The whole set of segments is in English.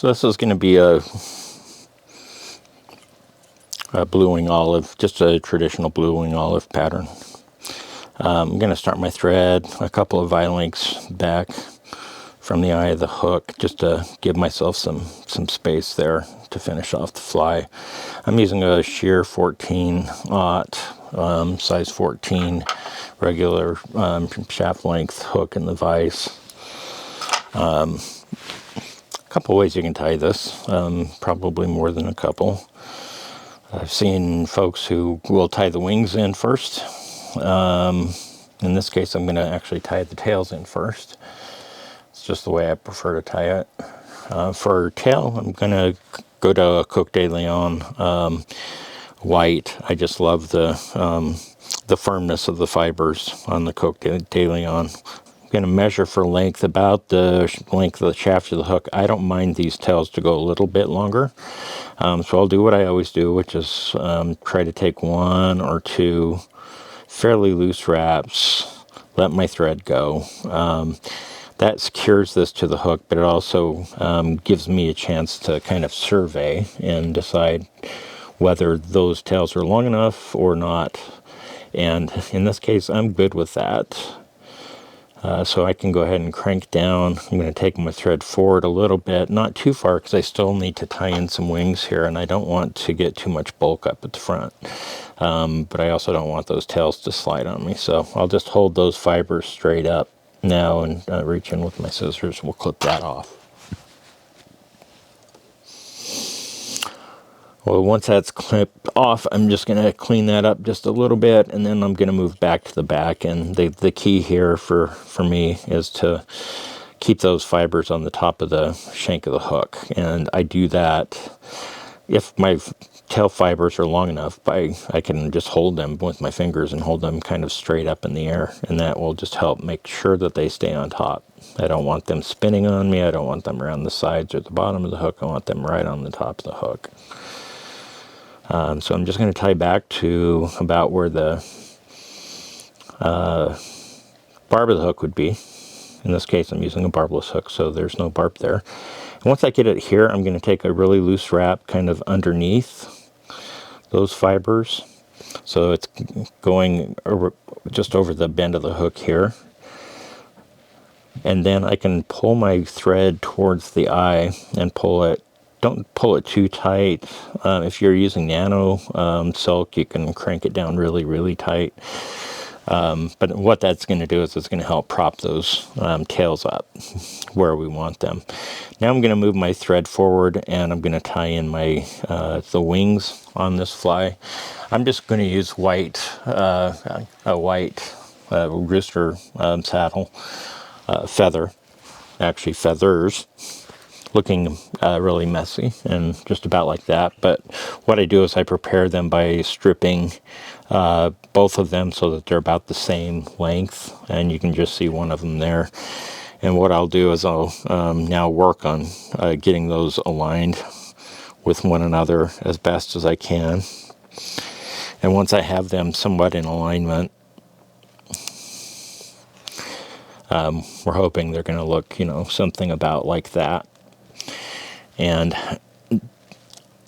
So this is going to be a blue wing olive, just a traditional blue wing olive pattern. I'm going to start my thread a couple of eye lengths back from the eye of the hook, just to give myself some space there to finish off the fly. I'm using a sheer 14-aught, size 14, regular shaft length hook in the vise. A couple ways you can tie this, probably more than a couple. I've seen folks who will tie the wings in first. In this case, I'm going to actually tie the tails in first. It's just the way I prefer to tie it. For tail, I'm going to go to a Coq de Leon white. I just love the firmness of the fibers on the Coq de Leon. I'm going to measure for length, about the length of the shaft of the hook. I don't mind these tails to go a little bit longer. So I'll do what I always do, which is try to take 1 or 2 fairly loose wraps, let my thread go. That secures this to the hook, but it also gives me a chance to kind of survey and decide whether those tails are long enough or not. And in this case, I'm good with that. So I can go ahead and crank down. I'm going to take my thread forward a little bit, not too far, because I still need to tie in some wings here, and I don't want to get too much bulk up at the front. But I also don't want those tails to slide on me. So I'll just hold those fibers straight up now and reach in with my scissors. We'll clip that off. Well, once that's clipped off, I'm just going to clean that up just a little bit, and then I'm going to move back to the back. And the key here for me is to keep those fibers on the top of the shank of the hook. And I do that if my tail fibers are long enough, I can just hold them with my fingers and hold them kind of straight up in the air, and that will just help make sure that they stay on top. I don't want them spinning on me. I don't want them around the sides or the bottom of the hook. I want them right on the top of the hook. So I'm just going to tie back to about where the barb of the hook would be. In this case, I'm using a barbless hook, so there's no barb there. And once I get it here, I'm going to take a really loose wrap kind of underneath those fibers. So it's going just over the bend of the hook here. And then I can pull my thread towards the eye and pull it. Don't pull it too tight. If you're using nano silk, you can crank it down really, really tight. But what that's going to do is it's going to help prop those tails up where we want them. Now I'm going to move my thread forward, and I'm going to tie in my the wings on this fly. I'm just going to use a white rooster saddle feather, actually feathers, looking really messy and just about like that. But what I do is I prepare them by stripping both of them so that they're about the same length, and you can just see one of them there. And what I'll do is I'll now work on getting those aligned with one another as best as I can. And once I have them somewhat in alignment, we're hoping they're going to look, something about like that. And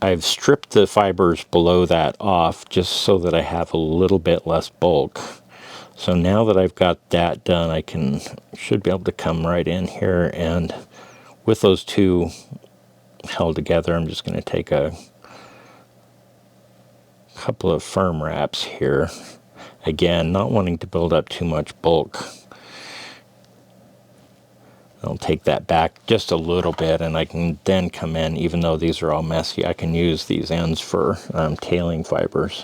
I've stripped the fibers below that off just so that I have a little bit less bulk. So now that I've got that done, I should be able to come right in here, and with those two held together, I'm just going to take a couple of firm wraps here. Again, not wanting to build up too much bulk. I'll take that back just a little bit, and I can then come in, even though these are all messy, I can use these ends for tailing fibers.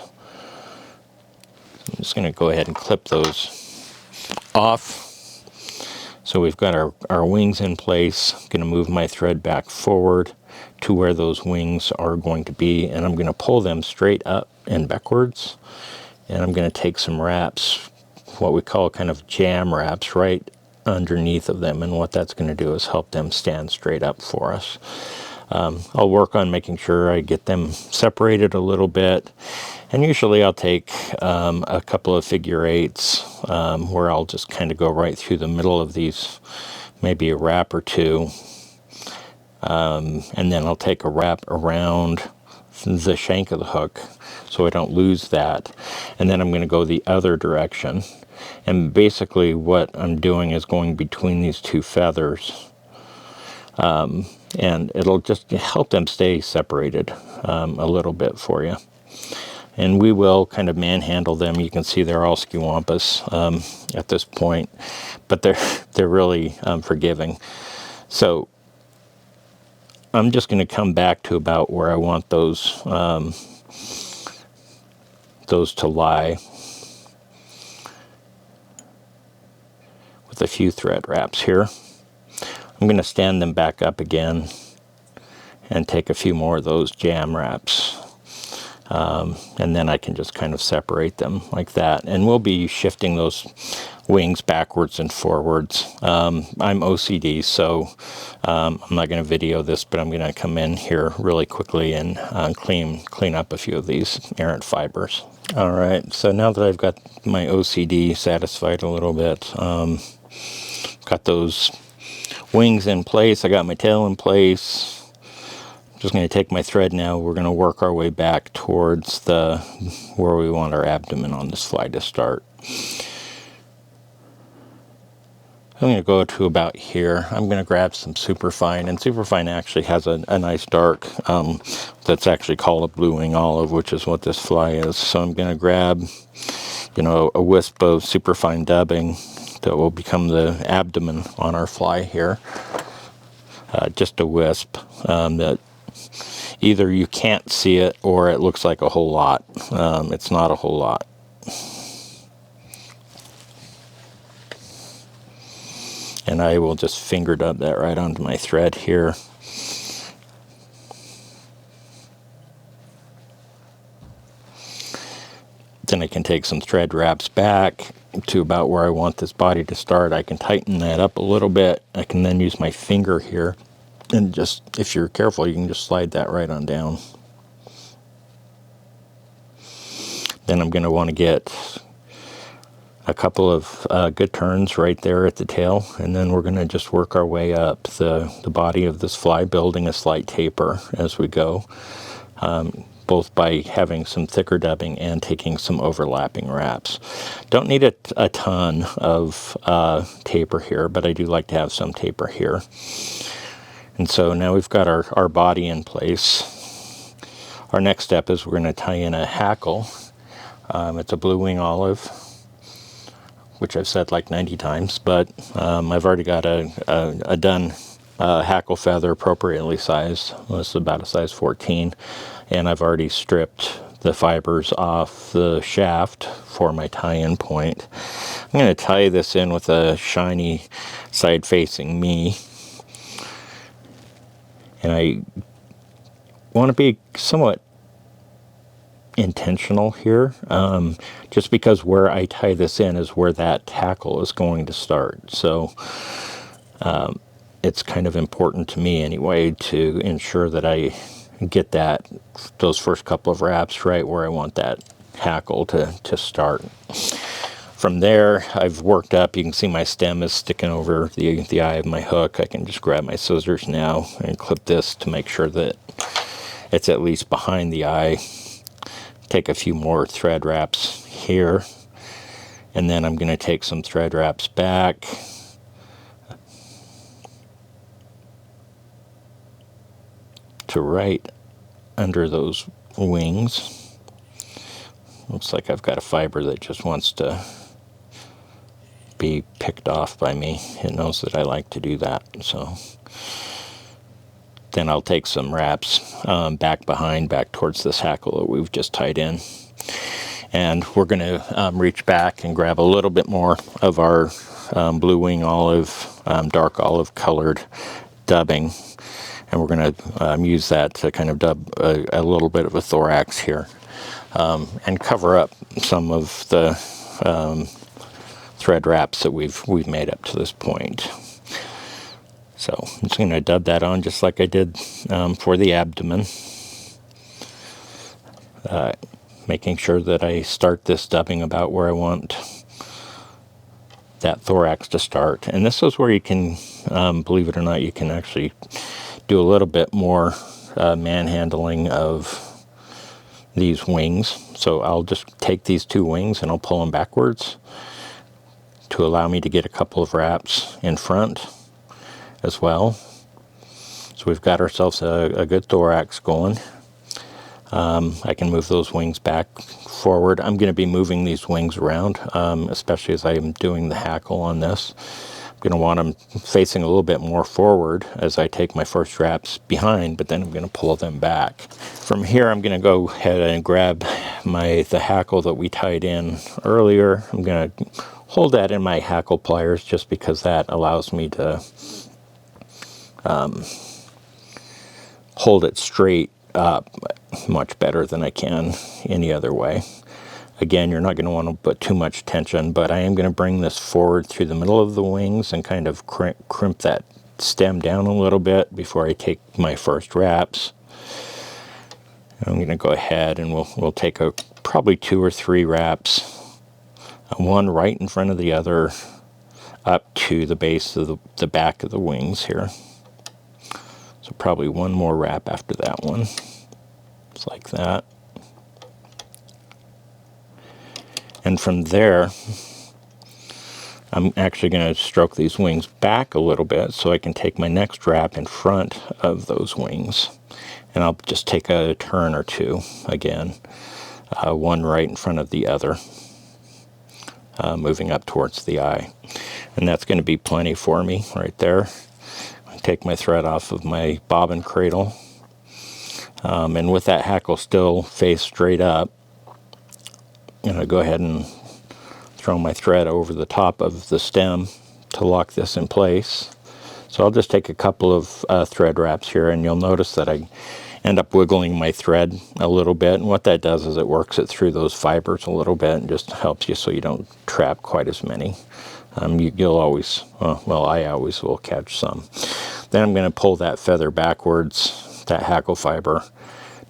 I'm just going to go ahead and clip those off. So we've got our wings in place. I'm going to move my thread back forward to where those wings are going to be, and I'm going to pull them straight up and backwards. And I'm going to take some wraps, what we call kind of jam wraps, right underneath of them, and what that's going to do is help them stand straight up for us. I'll work on making sure I get them separated a little bit, and usually I'll take a couple of figure eights where I'll just kind of go right through the middle of these, maybe a wrap or two, and then I'll take a wrap around the shank of the hook so I don't lose that, and then I'm going to go the other direction, and basically what I'm doing is going between these two feathers, and it'll just help them stay separated a little bit for you. And we will kind of manhandle them. You can see they're all skewampus at this point, but they're really forgiving. So I'm just going to come back to about where I want those to lie, with a few thread wraps here. I'm going to stand them back up again and take a few more of those jam wraps. And then I can just kind of separate them like that. And we'll be shifting those wings backwards and forwards. I'm OCD, so I'm not going to video this, but I'm going to come in here really quickly and clean up a few of these errant fibers. All right, so now that I've got my OCD satisfied a little bit, got those wings in place, I got my tail in place. Just going to take my thread now. We're going to work our way back towards where we want our abdomen on this fly to start. I'm going to go to about here. I'm going to grab some Superfine, and Superfine actually has a nice dark that's actually called a blue wing olive, which is what this fly is. So I'm going to grab, a wisp of Superfine dubbing that will become the abdomen on our fly here. Just a wisp that either you can't see it or it looks like a whole lot. It's not a whole lot. And I will just finger dub that right onto my thread here. Then I can take some thread wraps back to about where I want this body to start. I can tighten that up a little bit. I can then use my finger here. And just, if you're careful, you can just slide that right on down. Then I'm going to want to get a couple of good turns right there at the tail. And then we're going to just work our way up the body of this fly, building a slight taper as we go. Both by having some thicker dubbing and taking some overlapping wraps. Don't need a ton of taper here, but I do like to have some taper here. And so now we've got our body in place. Our next step is we're going to tie in a hackle. It's a blue wing olive, which I've said like 90 times, but I've already got a done hackle feather appropriately sized. This is about a size 14, and I've already stripped the fibers off the shaft for my tie-in point. I'm going to tie this in with a shiny side facing me. And I want to be somewhat intentional here, just because where I tie this in is where that tackle is going to start. So it's kind of important to me anyway to ensure that I get those first couple of wraps right where I want that hackle to start. From there, I've worked up. You can see my stem is sticking over the eye of my hook. I can just grab my scissors now and clip this to make sure that it's at least behind the eye. Take a few more thread wraps here, and then I'm going to take some thread wraps back. To right under those wings. Looks like I've got a fiber that just wants to be picked off by me. It knows that I like to do that. So then I'll take some wraps back towards this hackle that we've just tied in. And we're going to reach back and grab a little bit more of our blue wing olive, dark olive colored dubbing. And we're going to use that to kind of dub a little bit of a thorax here. And cover up some of the thread wraps that we've made up to this point. So I'm just going to dub that on just like I did for the abdomen. Making sure that I start this dubbing about where I want that thorax to start. And this is where you can, believe it or not, you can actually do a little bit more manhandling of these wings. So I'll just take these two wings and I'll pull them backwards to allow me to get a couple of wraps in front as well. So we've got ourselves a good thorax going. I can move those wings back forward. I'm going to be moving these wings around, especially as I'm doing the hackle on this. I'm going to want them facing a little bit more forward as I take my first wraps behind, but then I'm going to pull them back. From here, I'm going to go ahead and grab the hackle that we tied in earlier. I'm going to hold that in my hackle pliers just because that allows me to hold it straight up much better than I can any other way. Again, you're not going to want to put too much tension, but I am going to bring this forward through the middle of the wings and kind of crimp that stem down a little bit before I take my first wraps. I'm going to go ahead and we'll take probably 2 or 3 wraps, one right in front of the other, up to the base of the back of the wings here. So probably one more wrap after that one. Just like that. And from there, I'm actually going to stroke these wings back a little bit so I can take my next wrap in front of those wings. And I'll just take a turn or two again, one right in front of the other, moving up towards the eye. And that's going to be plenty for me right there. Take my thread off of my bobbin cradle. And with that hackle still face straight up, I'm going to go ahead and throw my thread over the top of the stem to lock this in place. So I'll just take a couple of thread wraps here, and you'll notice that I end up wiggling my thread a little bit. And what that does is it works it through those fibers a little bit and just helps you so you don't trap quite as many. You'll always, well, I always will catch some. Then I'm going to pull that feather backwards, that hackle fiber,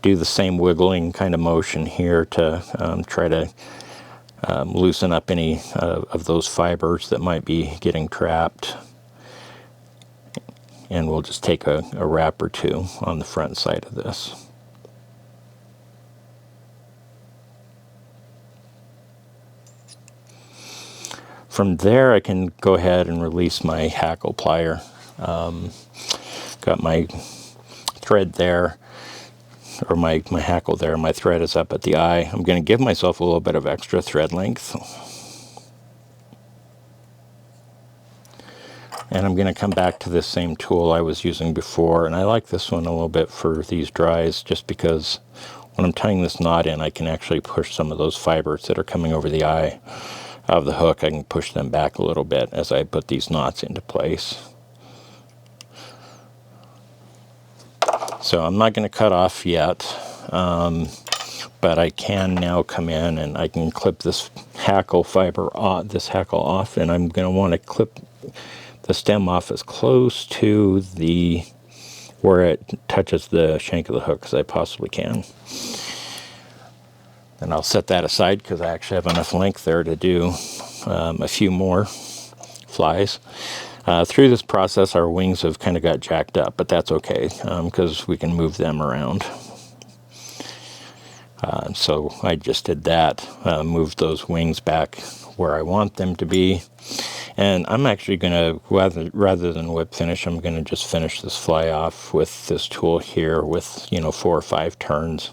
do the same wiggling kind of motion here to try to loosen up any of those fibers that might be getting trapped. And we'll just take a wrap or two on the front side of this. From there, I can go ahead and release my hackle plier. Got my thread there, or my hackle there. My thread is up at the eye. I'm going to give myself a little bit of extra thread length. And I'm going to come back to this same tool I was using before. And I like this one a little bit for these dries, just because when I'm tying this knot in, I can actually push some of those fibers that are coming over the eye of the hook. I can push them back a little bit as I put these knots into place. So I'm not going to cut off yet, but I can now come in and I can clip this hackle fiber off, and I'm going to want to clip the stem off as close to where it touches the shank of the hook as I possibly can. And I'll set that aside because I actually have enough length there to do a few more flies. Through this process, our wings have kind of got jacked up, but that's okay because we can move them around. So I just did that, moved those wings back where I want them to be. And I'm actually going to, rather than whip finish, I'm going to just finish this fly off with this tool here with, 4 or 5 turns.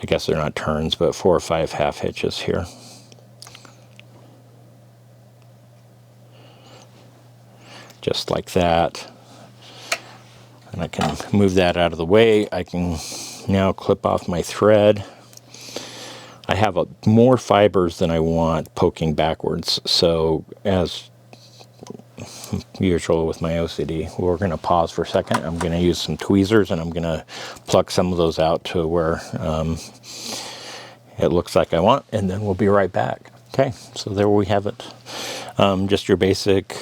I guess they're not turns, but 4 or 5 half hitches here. Just like that. And I can move that out of the way. I can now clip off my thread. I have more fibers than I want poking backwards, so as usual with my OCD, we're going to pause for a second. I'm going to use some tweezers and I'm going to pluck some of those out to where it looks like I want, and then we'll be right back. Okay, so there we have it. Just your basic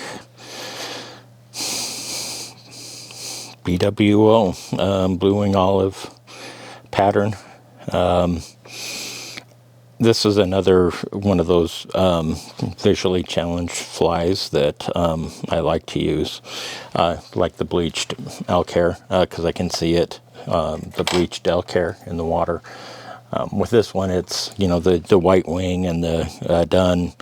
BWO blue wing olive pattern. This is another one of those visually challenged flies that I like to use, like the bleached elk hair, because I can see it, the bleached elk hair in the water. With this one, it's, you know, the white wing and the dun,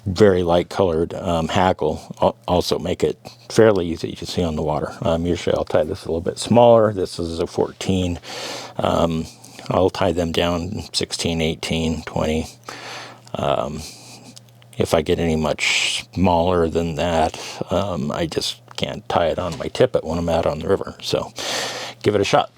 very light colored hackle also make it fairly easy to see on the water. Usually I'll tie this a little bit smaller. This is a 14. I'll tie them down 16, 18, 20. If I get any much smaller than that, I just can't tie it on my tippet when I'm out on the river. So give it a shot.